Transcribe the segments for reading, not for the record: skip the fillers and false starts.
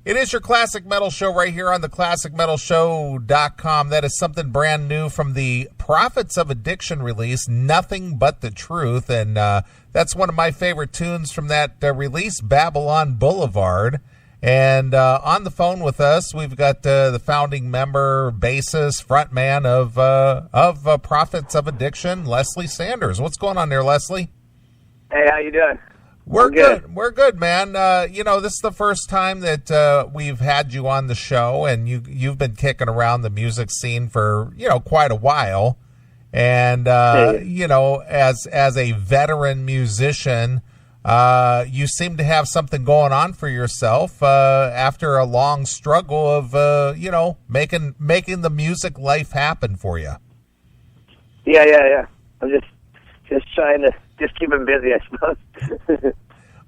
It is your Classic Metal Show right here on the ClassicMetalShow.com. That is something brand new from the Prophets of Addiction release, Nothing But the Truth. And that's one of my favorite tunes from that release, Babylon Boulevard. And on the phone with us, we've got the founding member, bassist, frontman of Prophets of Addiction, Lesli Sanders. What's going on there, Lesli? Hey, how you doing? We're good. We're good, man. This is the first time that we've had you on the show, and you've been kicking around the music scene for, quite a while. And, as a veteran musician, you seem to have something going on for yourself after a long struggle of, making the music life happen for you. Yeah. I'm just trying to keep him busy, I suppose.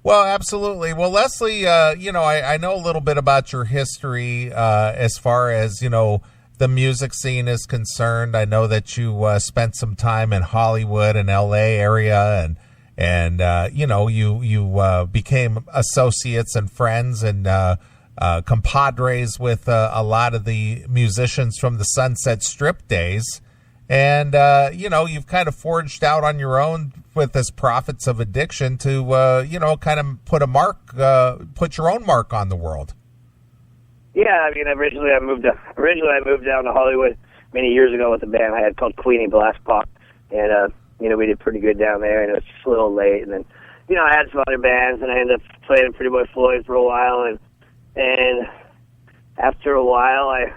Well, absolutely. Well, Lesli, I know a little bit about your history as far as, the music scene is concerned. I know that you spent some time in Hollywood and L.A. area, and you became associates and friends and compadres with a lot of the musicians from the Sunset Strip days. And, you've kind of forged out on your own with this Prophets of Addiction to, kind of put your own mark on the world. Yeah, I mean, originally I moved down to Hollywood many years ago with a band I had called Queenie Blast Pop. And, we did pretty good down there, and it was just a little late. And then, I had some other bands, and I ended up playing Pretty Boy Floyd for a while. And after a while, I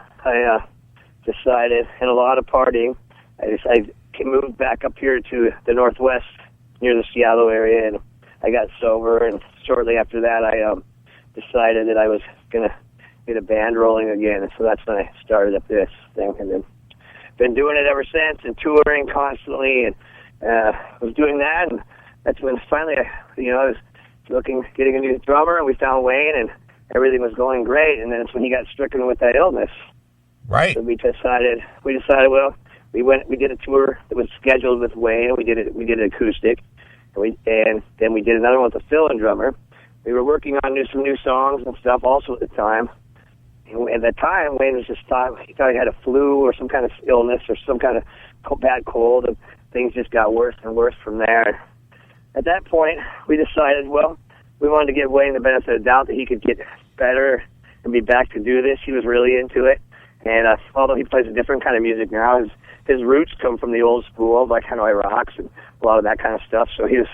decided, and a lot of partying, I moved back up here to the Northwest near the Seattle area, and I got sober. And shortly after that, I decided that I was going to get a band rolling again. And so that's when I started up this thing, and then been doing it ever since, and touring constantly. And was doing that, and that's when finally I was getting a new drummer, and we found Wayne, and everything was going great. And then it's when he got stricken with that illness. Right. So we decided, well, we did a tour that was scheduled with Wayne. We did an acoustic, and then we did another one with a fill-in drummer. We were working on some new songs and stuff also at the time. And at that time, Wayne was he thought he had a flu or some kind of illness or some kind of bad cold, and things just got worse and worse from there. At that point, we decided, well, we wanted to give Wayne the benefit of the doubt that he could get better and be back to do this. He was really into it. And although he plays a different kind of music now, his roots come from the old school, like Hanoi Rocks and a lot of that kind of stuff. So he was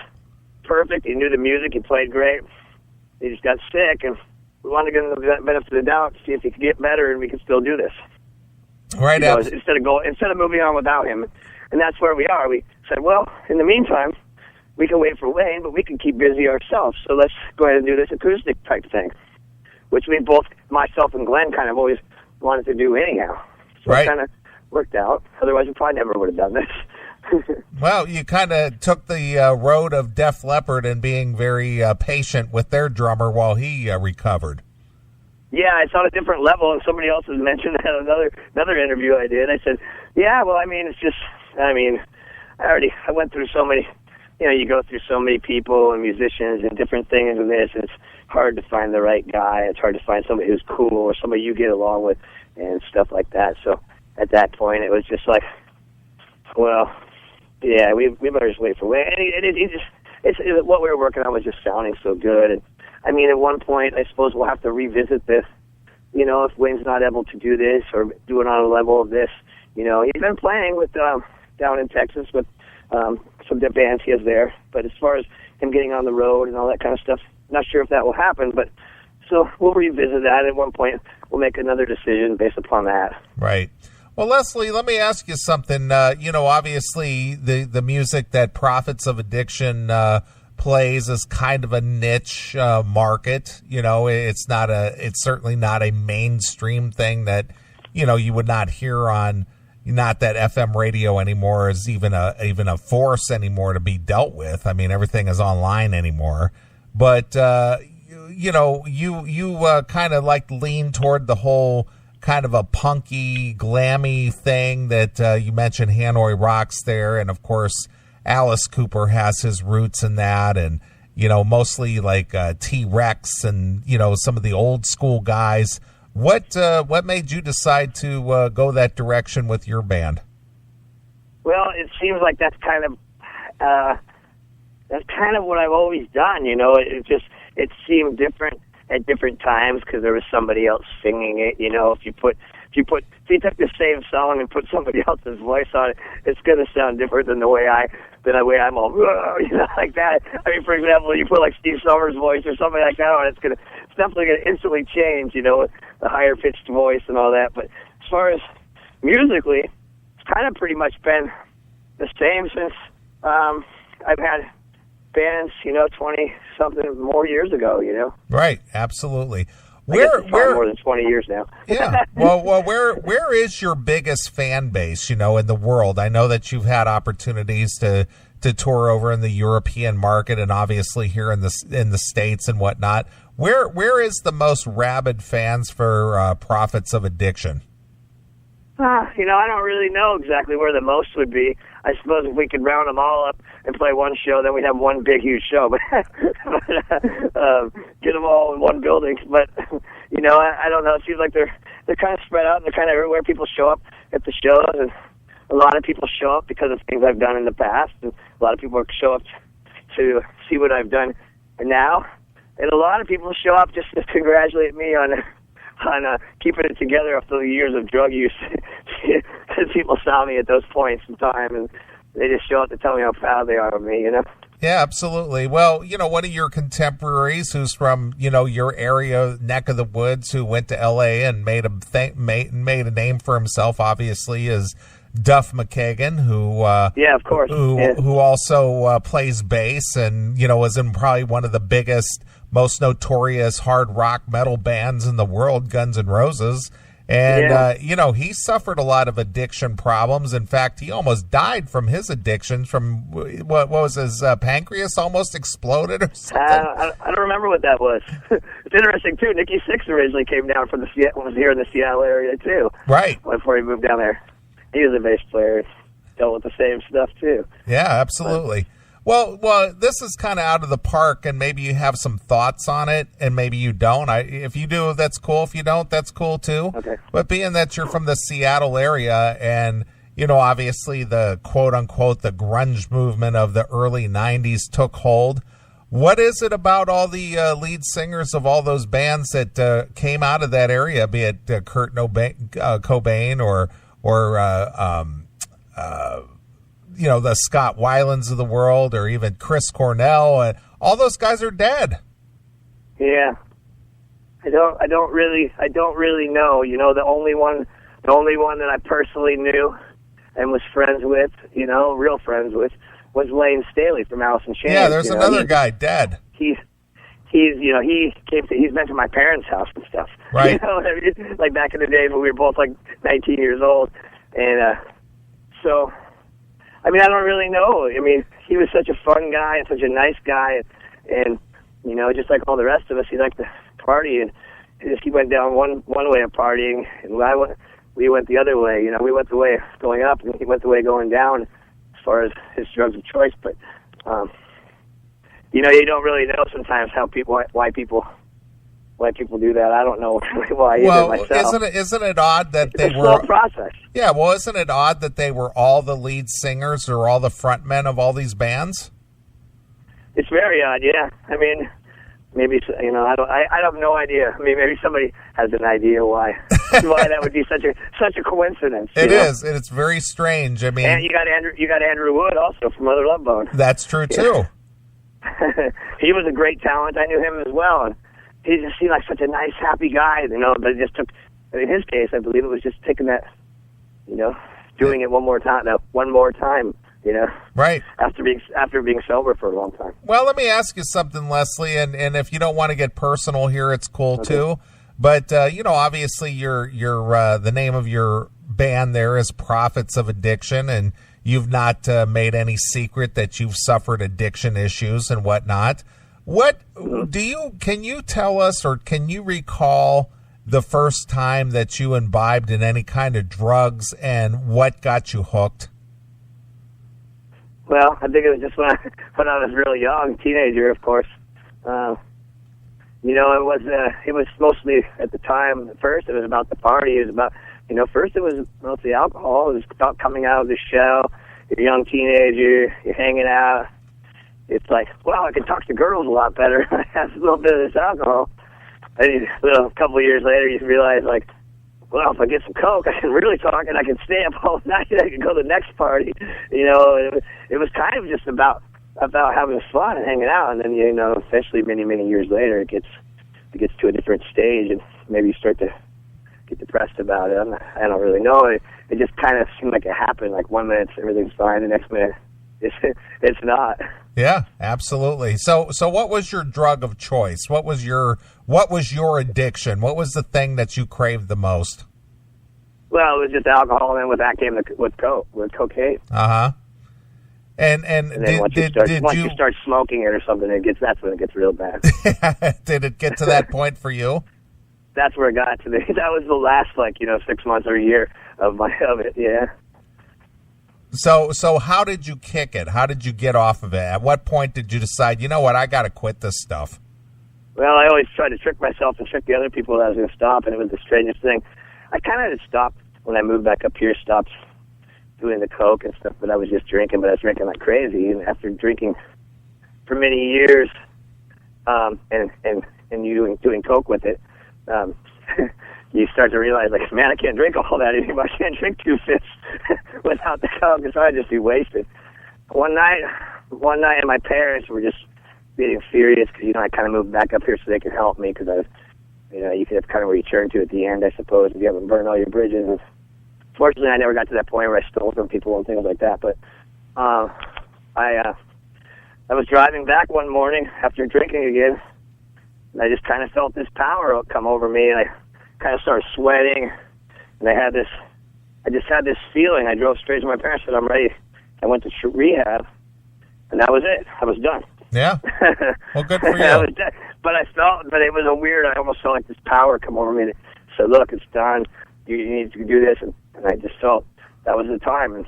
perfect. He knew the music. He played great. He just got sick, and we wanted to give him the benefit of the doubt to see if he could get better and we could still do this. Right. Instead of moving on without him. And that's where we are. We said, well, in the meantime, we can wait for Wayne, but we can keep busy ourselves. So let's go ahead and do this acoustic type thing, which we both, myself and Glenn, kind of always wanted to do anyhow. So right. It kind of worked out. Otherwise, we probably never would have done this. Well, you kind of took the road of Def Leppard and being very patient with their drummer while he recovered. Yeah, it's on a different level, and somebody else has mentioned that in another interview I did. I said, yeah, well, I went through so many, you go through so many people and musicians and different things and this, and it's hard to find the right guy. It's hard to find somebody who's cool or somebody you get along with and stuff like that. So at that point, it was just like, well, yeah, we better just wait for Wayne. And what we were working on was just sounding so good. And I mean, at one point, I suppose we'll have to revisit this. If Wayne's not able to do this or do it on a level of this, he's been playing with down in Texas with some of the bands he has there. But as far as him getting on the road and all that kind of stuff, not sure if that will happen. But so we'll revisit that at one point. We'll make another decision based upon that. Right. Well, Lesli, let me ask you something. Obviously the music that Prophets of Addiction plays is kind of a niche market. It's certainly not a mainstream thing that, you would not hear on, not that FM radio anymore is even a force anymore to be dealt with. I mean, everything is online anymore. But, you kind of like lean toward the whole kind of a punky, glammy thing that you mentioned Hanoi Rocks there. And, of course, Alice Cooper has his roots in that. And, mostly like T-Rex and, some of the old school guys. What made you decide to go that direction with your band? Well, it seems like that's kind of what I've always done. It seemed different at different times because there was somebody else singing it. If you took the same song and put somebody else's voice on it, it's going to sound different than the way I'm all, like that. I mean, for example, you put like Steve Summers' voice or something like that on it, it's definitely going to instantly change, the higher pitched voice and all that. But as far as musically, it's kind of pretty much been the same since I've had bands, 20 something more years ago, Right, absolutely. Where more than 20 years now. Yeah. Well, where is your biggest fan base, in the world? I know that you've had opportunities to tour over in the European market and obviously here in the States and whatnot. Where is the most rabid fans for Prophets of Addiction? I don't really know exactly where the most would be. I suppose if we could round them all up and play one show, then we'd have one big, huge show. But get them all in one building. But I don't know. It seems like they're kind of spread out and they're kind of everywhere. People show up at the shows, and a lot of people show up because of things I've done in the past, and a lot of people show up to see what I've done now, and a lot of people show up just to congratulate me on keeping it together after the years of drug use. Because people saw me at those points in time, and they just show up to tell me how proud they are of me, Yeah, absolutely. Well, one of your contemporaries who's from, your area, neck of the woods, who went to L.A. and made a name for himself, obviously, is Duff McKagan, who of course, who also plays bass and, was in probably one of the biggest, most notorious hard rock metal bands in the world, Guns N' Roses. And, he suffered a lot of addiction problems. In fact, he almost died from his addiction from, what was his pancreas almost exploded or something? I don't remember what that was. It's interesting, too. Nikki Sixx originally came down from was here in the Seattle area, too. Right. Before he moved down there. He was a bass player. Dealt with the same stuff, too. Yeah, absolutely. Well, this is kind of out of the park, and maybe you have some thoughts on it, and maybe you don't. If you do, that's cool. If you don't, that's cool, too. Okay. But being that you're from the Seattle area, and, obviously the quote-unquote the grunge movement of the early 90s took hold, what is it about all the lead singers of all those bands that came out of that area, be it Kurt Cobain or the Scott Weilans of the world, or even Chris Cornell, and all those guys are dead. Yeah, I don't really know. The only one that I personally knew and was friends with, real friends with, was Lane Staley from Alice in Chains. Yeah, there's another guy dead. He's been to my parents' house and stuff. Right. Like back in the days when we were both like 19 years old, and so. I mean, I don't really know. I mean, he was such a fun guy and such a nice guy, and just like all the rest of us, he liked to party, and he went down one way of partying, and we went the other way. We went the way of going up, and he went the way of going down as far as his drugs of choice. But you don't really know sometimes why people do that. I don't know why either myself. Isn't it odd that it's a slow process? Yeah, well, isn't it odd that they were all the lead singers or all the frontmen of all these bands? It's very odd, yeah. I mean, maybe I have no idea. I mean, maybe somebody has an idea why that would be such a coincidence. It is, and it's very strange. I mean, and you got Andrew Wood also from Mother Love Bone. That's true too. He was a great talent. I knew him as well. And he just seemed like such a nice, happy guy, but it just took, in his case, I believe it was just taking that, doing it one more time, right. After being sober for a long time. Well, let me ask you something, Lesli, and if you don't want to get personal here, it's cool too. But, obviously you're the name of your band there is Prophets of Addiction, and you've not made any secret that you've suffered addiction issues and whatnot. Can you tell us, or can you recall the first time that you imbibed in any kind of drugs and what got you hooked? Well, I think it was just when I was really young, teenager, of course. You know, it was mostly at the time. At first, it was about the party. It was about, you know, first it was mostly alcohol. It was about coming out of the shell. You're a young teenager. You're hanging out. It's like, well, I can talk to girls a lot better. I have a little bit of this alcohol. And a couple of years later, you realize, like, well, if I get some Coke, I can really talk, and I can stay up all night. I can go to the next party. You know, it was kind of just about having fun and hanging out. And then, you know, especially many, many years later, it gets to a different stage, and maybe you start to get depressed about it. I don't really know. It just kind of seemed like it happened. Like 1 minute everything's fine, the next minute it's not. Yeah, absolutely. So what was your drug of choice? What was your addiction? What was the thing that you craved the most? Well, it was just alcohol, and then with that came with cocaine. Uh-huh. And then once you start smoking it or something, that's when it gets real bad. Did it get to that point for you? That's where it got to me. That was the last 6 months or a year of it. Yeah. So how did you kick it? How did you get off of it? At what point did you decide, you know what, I got to quit this stuff? Well, I always tried to trick myself and trick the other people that I was going to stop, and it was the strangest thing. I kind of stopped when I moved back up here, stopped doing the Coke and stuff, but I was just drinking, but I was drinking like crazy. And after drinking for many years, and you doing Coke with it, you start to realize, like, man, I can't drink all that anymore. I can't drink 2 fifths without the Coke, because I'd just be wasted. One night, and my parents were just getting furious because, you know, I kind of moved back up here so they could help me, because I was, you know, you could have kind of return to at the end, I suppose, if you haven't burned all your bridges. And fortunately, I never got to that point where I stole from people and things like that. But I was driving back one morning after drinking again, and I just kind of felt this power come over me, and I kind of started sweating, and I just had this feeling. I drove straight to my parents and said, I'm ready. I went to rehab, and that was it. I was done. Yeah. Well, good for you. But it was I almost felt like this power come over me that said, look, it's done. You need to do this. And I just felt that was the time. And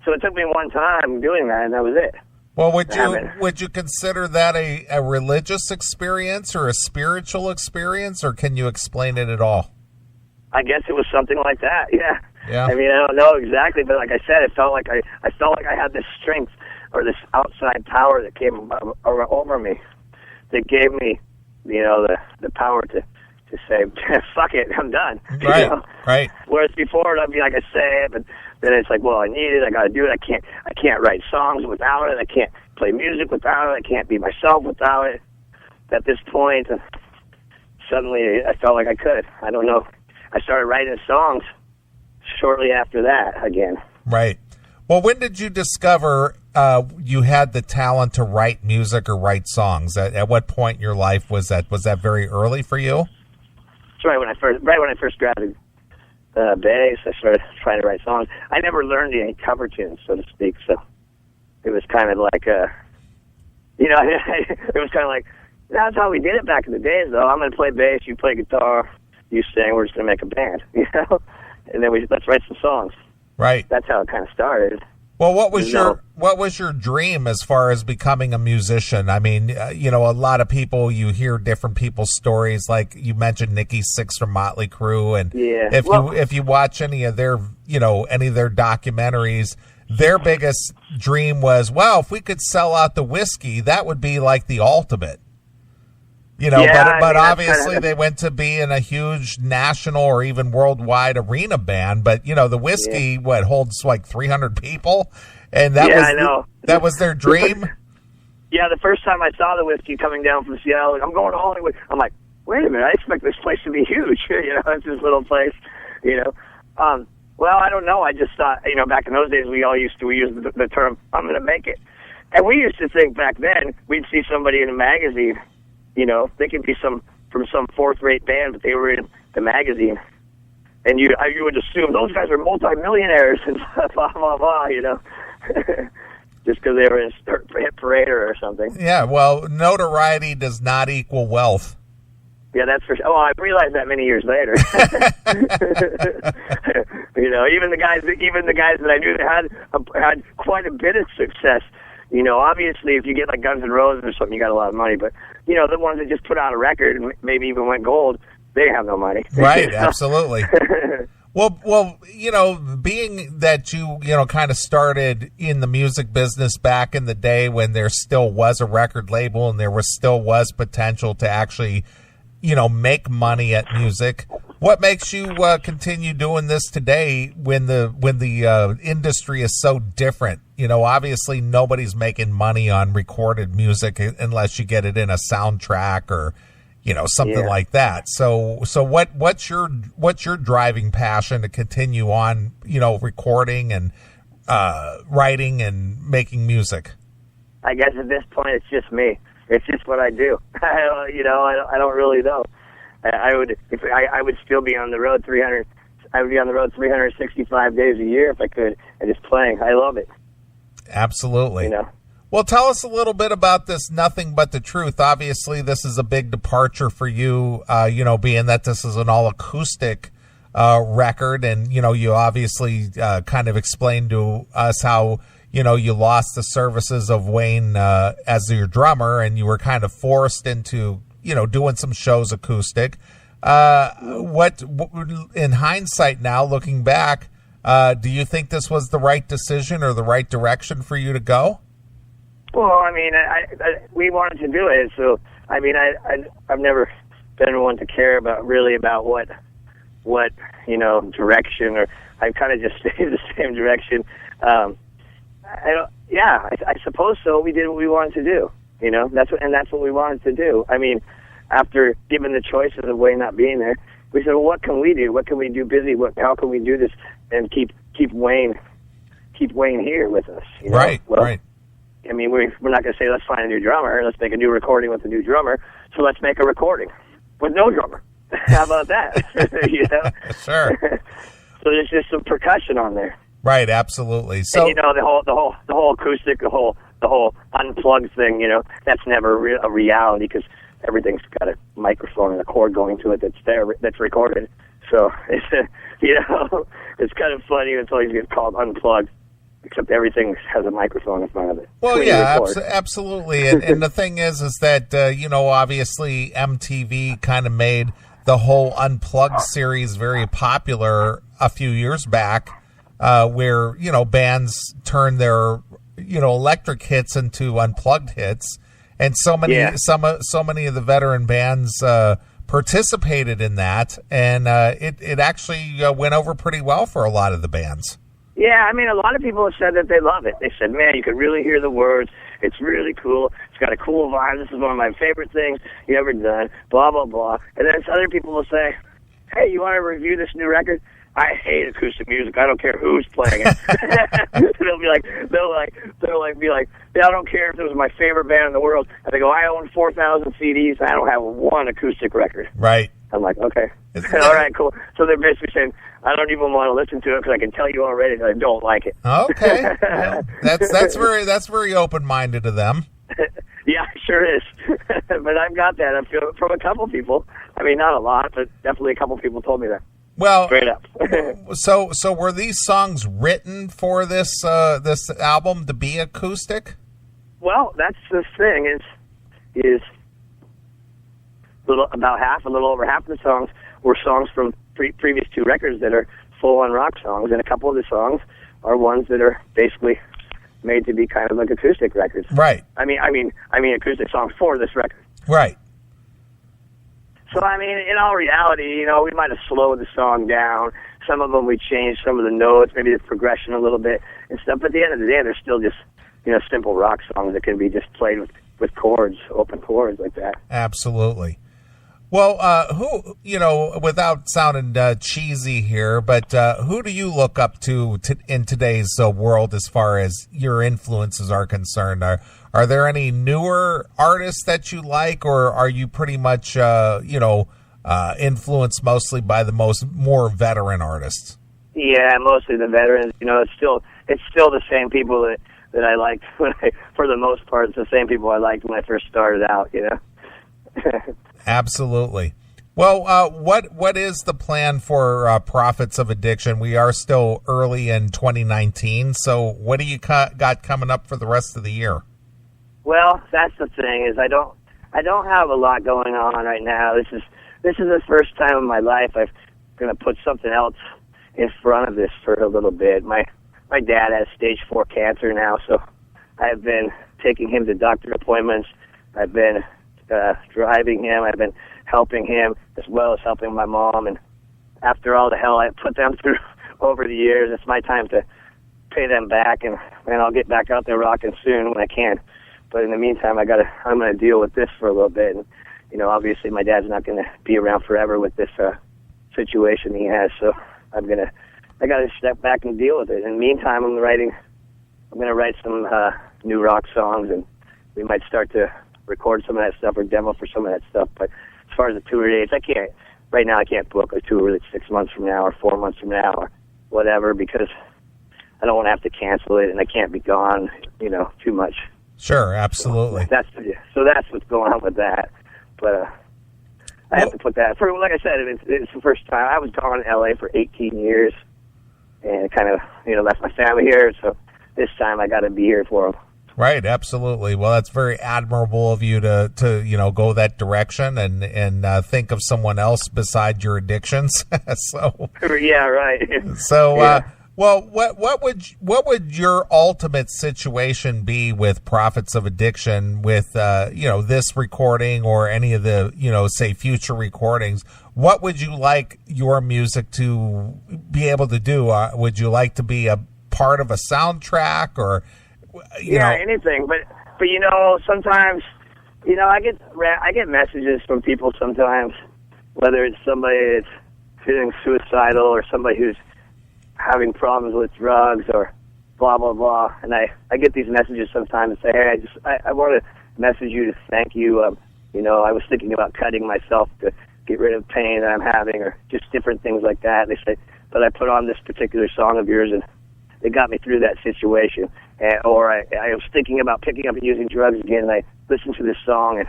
so it took me one time doing that, and that was it. Well, would you consider that a religious experience or a spiritual experience, or can you explain it at all? I guess it was something like that. Yeah. Yeah. I mean, I don't know exactly, but like I said, it felt like I felt like I had this strength or this outside power that came over me, that gave me, you know, the power to say, fuck it, I'm done. Right. You know? Right. Whereas before, I'd be like, I say it, but then it's like, well, I need it, I got to do it. I can't write songs without it. I can't play music without it. I can't be myself without it. At this point, suddenly I felt like I could. I don't know. I started writing songs shortly after that again. Right. Well, when did you discover you had the talent to write music or write songs? At what point in your life was that? Was that very early for you? It's right when I first grabbed bass. I started trying to write songs. I never learned any cover tunes, so to speak. So it was kind of like, you know, it was kind of like, that's how we did it back in the days, though. I'm going to play bass, you play guitar, you sing, we're just going to make a band, you know? And then let's write some songs. Right. That's how it kind of started. Well, what was your dream as far as becoming a musician? I mean, you know, a lot of people, you hear different people's stories. Like you mentioned Nikki Sixx from Motley Crue, and yeah. if you watch any of their documentaries, their biggest dream was, well, if we could sell out the whiskey, that would be like the ultimate. You know, yeah, but obviously they went to be in a huge national or even worldwide arena band. But, you know, the whiskey, holds like 300 people? And that was their dream? Yeah, the first time I saw the whiskey coming down from Seattle, like, I'm going to Hollywood. I'm like, wait a minute, I expect this place to be huge. You know, it's this little place, you know. Well, I don't know. I just thought, you know, back in those days, we use the term, I'm going to make it. And we used to think back then, we'd see somebody in a magazine, you know, they could be from some fourth-rate band, but they were in the magazine. And you would assume those guys are multi-millionaires and blah, blah, blah, you know, just because they were in a hit parade or something. Yeah, well, notoriety does not equal wealth. Yeah, that's for sure. Oh, I realized that many years later. You know, even the guys that I knew that had quite a bit of success. You know, obviously, if you get like Guns N' Roses or something, you got a lot of money. But you know, the ones that just put out a record and maybe even went gold, they have no money. Right? Absolutely. Well, you know, being that you kind of started in the music business back in the day when there still was a record label and there still was potential to actually, make money at music. What makes you continue doing this today when the industry is so different? You know, obviously nobody's making money on recorded music unless you get it in a soundtrack or something like that. So what's your driving passion to continue on, recording and writing and making music? I guess at this point it's just me. It's just what I do. I don't really know. I would still be on the road 300. I would be on the road 365 days a year if I could, and just playing. I love it. Absolutely. Well, tell us a little bit about this Nothing But the Truth. Obviously, this is a big departure for you, being that this is an all-acoustic record. And, you obviously kind of explained to us how, you lost the services of Wayne as your drummer, and you were kind of forced into, doing some shows acoustic. What, in hindsight now, looking back, do you think this was the right decision or the right direction for you to go? Well, I mean, we wanted to do it, so I mean, I've never been one to care about what direction, or I've kind of just stayed the same direction. I suppose so. We did what we wanted to do. That's what we wanted to do. I mean, after given the choices of Wayne not being there, we said, well, what can we do? What can we do busy? How can we do this and keep Wayne here with us? Right. Right. I mean, we're not going to say, let's find a new drummer, let's make a new recording with a new drummer, so let's make a recording with no drummer. How about that? Sure. So there's just some percussion on there. Right, absolutely. So and, the whole acoustic, the whole unplugged thing, that's never a reality because everything's got a microphone and a cord going to it that's recorded. So it's it's kind of funny. It's always gets called unplugged. Except everything has a microphone in front of it. Well, yeah, absolutely. And the thing is that, obviously MTV kind of made the whole Unplugged series very popular a few years back, where, bands turned their, electric hits into unplugged hits. And so many of the veteran bands participated in that. And it actually went over pretty well for a lot of the bands. Yeah, I mean, a lot of people have said that they love it. They said, man, you can really hear the words. It's really cool. It's got a cool vibe. This is one of my favorite things you ever done, blah, blah, blah. And then other people will say, hey, you want to review this new record? I hate acoustic music. I don't care who's playing it. they'll be like, yeah, I don't care if it was my favorite band in the world. And they go, I own 4,000 CDs. I don't have one acoustic record. Right. I'm like, okay. All right, cool. So they're basically saying, I don't even want to listen to it because I can tell you already that I don't like it. Okay. Well, that's very open-minded of them. Yeah, it sure is. But I've got that. I feel from a couple people. I mean, not a lot, but definitely a couple people told me that. Well, straight up. so were these songs written for this album to be acoustic? Well, that's the thing is a little over half of the songs were songs from previous two records that are full-on rock songs, and a couple of the songs are ones that are basically made to be kind of like acoustic records. Right. I mean acoustic songs for this record. Right. So, I mean, in all reality, we might have slowed the song down. Some of them we changed some of the notes, maybe the progression a little bit and stuff. But at the end of the day, they're still just, simple rock songs that can be just played with chords, open chords like that. Absolutely. Well, who, without sounding cheesy here, but who do you look up to in today's world as far as your influences are concerned? Are there any newer artists that you like, or are you pretty much, influenced mostly by the more veteran artists? Yeah, mostly the veterans. It's still the same people that I liked for the most part. It's the same people I liked when I first started out. Absolutely. Well, what is the plan for Prophets of Addiction? We are still early in 2019, so what do you got coming up for the rest of the year? Well, that's the thing, is I don't have a lot going on right now. This is the first time in my life I'm going to put something else in front of this for a little bit. My dad has stage 4 cancer now, so I've been taking him to doctor appointments. I've been driving him. I've been helping him as well as helping my mom. And after all the hell I put them through over the years, it's my time to pay them back. And I'll get back out there rocking soon when I can. But in the meantime, I'm going to deal with this for a little bit. And obviously my dad's not going to be around forever with this situation he has. So I got to step back and deal with it. In the meantime, I'm going to write some new rock songs, and we might start to record some of that stuff or demo for some of that stuff. But as far as the tour dates, right now I can't book a tour that's 6 months from now or 4 months from now or whatever, because I don't want to have to cancel it, and I can't be gone, too much. Sure, absolutely. So that's what's going on with that. But I have to put that, like I said, it's the first time. I was gone in L.A. for 18 years and kind of, left my family here, so this time I got to be here for them. Right, absolutely. Well, that's very admirable of you to go that direction and think of someone else beside your addictions. So yeah, right. So yeah. Well, what would your ultimate situation be with Prophets of Addiction, with this recording or any of the say future recordings? What would you like your music to be able to do? Would you like to be a part of a soundtrack or anything? But sometimes I get messages from people sometimes, whether it's somebody that's feeling suicidal or somebody who's having problems with drugs or blah, blah, blah. And I get these messages sometimes and say, hey, I want to message you to thank you. I was thinking about cutting myself to get rid of pain that I'm having, or just different things like that. And they say, but I put on this particular song of yours and it got me through that situation. Or I was thinking about picking up and using drugs again, and I listened to this song and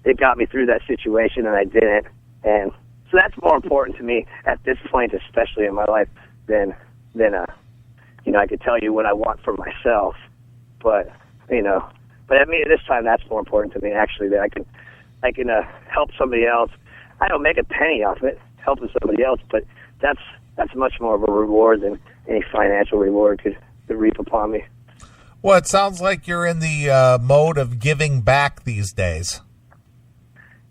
it got me through that situation, and I didn't. And so that's more important to me at this point, especially in my life, than I could tell you what I want for myself, but at me this time that's more important to me, actually, that I can help somebody else. I don't make a penny off it helping somebody else, but that's much more of a reward than any financial reward could reap upon me. Well, it sounds like you're in the mode of giving back these days.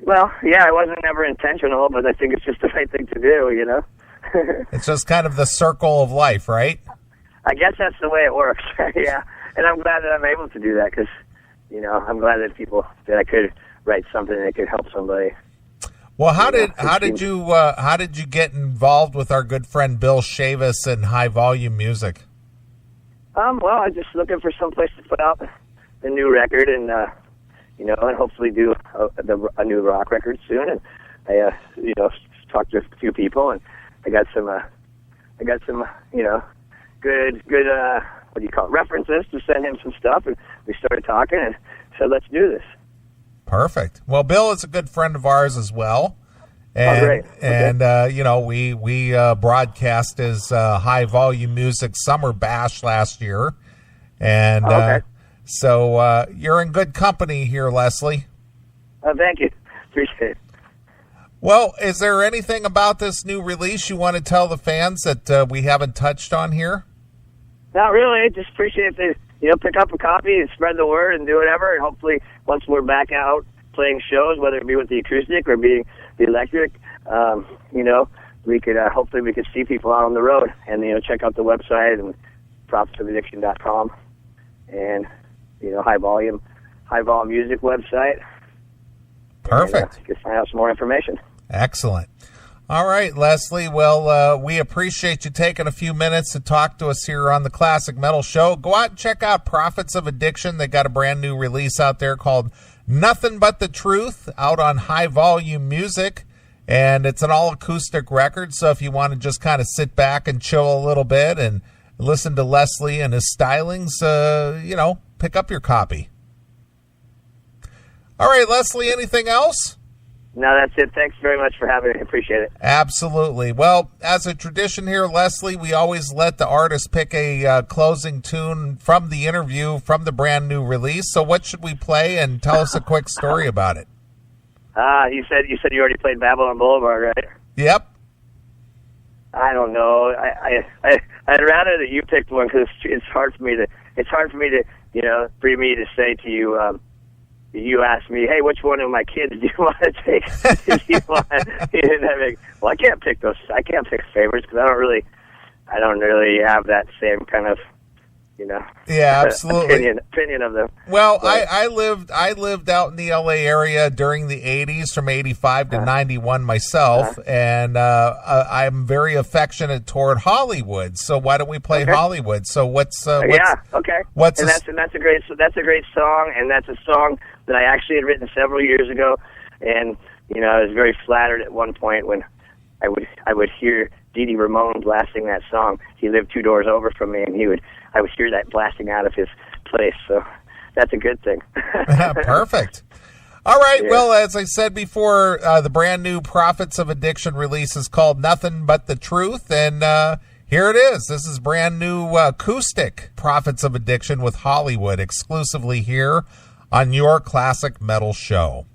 Well, yeah, it wasn't ever intentional, but I think it's just the right thing to do, It's just kind of the circle of life, right? I guess that's the way it works. Yeah, and I'm glad that I'm able to do that, because I'm glad that I could write something that could help somebody. Well, how did you get involved with our good friend Bill Chavis and High Volume Music? Well, I'm just looking for some place to put out the new record, and and hopefully do a new rock record soon. And I talked to a few people, and I got some good what do you call it, references to send him some stuff, and we started talking and said, let's do this. Perfect. Well, Bill is a good friend of ours as well. And, great. Okay. And we broadcast his High Volume Music Summer Bash last year. And okay. So you're in good company here, Leslie. Thank you. Appreciate it. Well, is there anything about this new release you want to tell the fans that we haven't touched on here? Not really. Just appreciate if they pick up a copy and spread the word and do whatever. And hopefully, once we're back out playing shows, whether it be with the acoustic or being the electric, we could hopefully we could see people out on the road, and check out the website and prophetofaddiction.com and high volume music website. Perfect. And, you can find out some more information. Excellent. All right, Leslie. Well, we appreciate you taking a few minutes to talk to us here on the Classic Metal Show. Go out and check out Prophets of Addiction. They got a brand new release out there called Nothing But the Truth, out on High Volume Music. And it's an all-acoustic record, so if you want to just kind of sit back and chill a little bit and listen to Leslie and his stylings, pick up your copy. All right, Leslie, anything else? No, that's it. Thanks very much for having me. I appreciate it. Absolutely. Well, as a tradition here, Lesli, we always let the artist pick a closing tune from the interview, from the brand new release. So what should we play, and tell us a quick story about it? You said you already played Babylon Boulevard, right? Yep. I don't know. I'd rather that you picked one, because it's hard for me to for me to say to you. You asked me, hey, which one of my kids do you want to take? Well, I can't pick those. I can't pick favorites, because I don't really have that same kind of, yeah, absolutely opinion of them. Well, I lived out in the LA area during the 80s, from 85 to 91 myself, and I'm very affectionate toward Hollywood. So why don't we play Hollywood? So what's that's a great song, and that's a song that I actually had written several years ago, and I was very flattered at one point when I would hear Dee Ramone blasting that song. He lived 2 doors over from me, and I would hear that blasting out of his place. So that's a good thing. Perfect. All right. Yeah. Well, as I said before, the brand new Prophets of Addiction release is called Nothing But the Truth, and here it is. This is brand new acoustic Prophets of Addiction with Hollywood, exclusively here on your Classic Metal Show.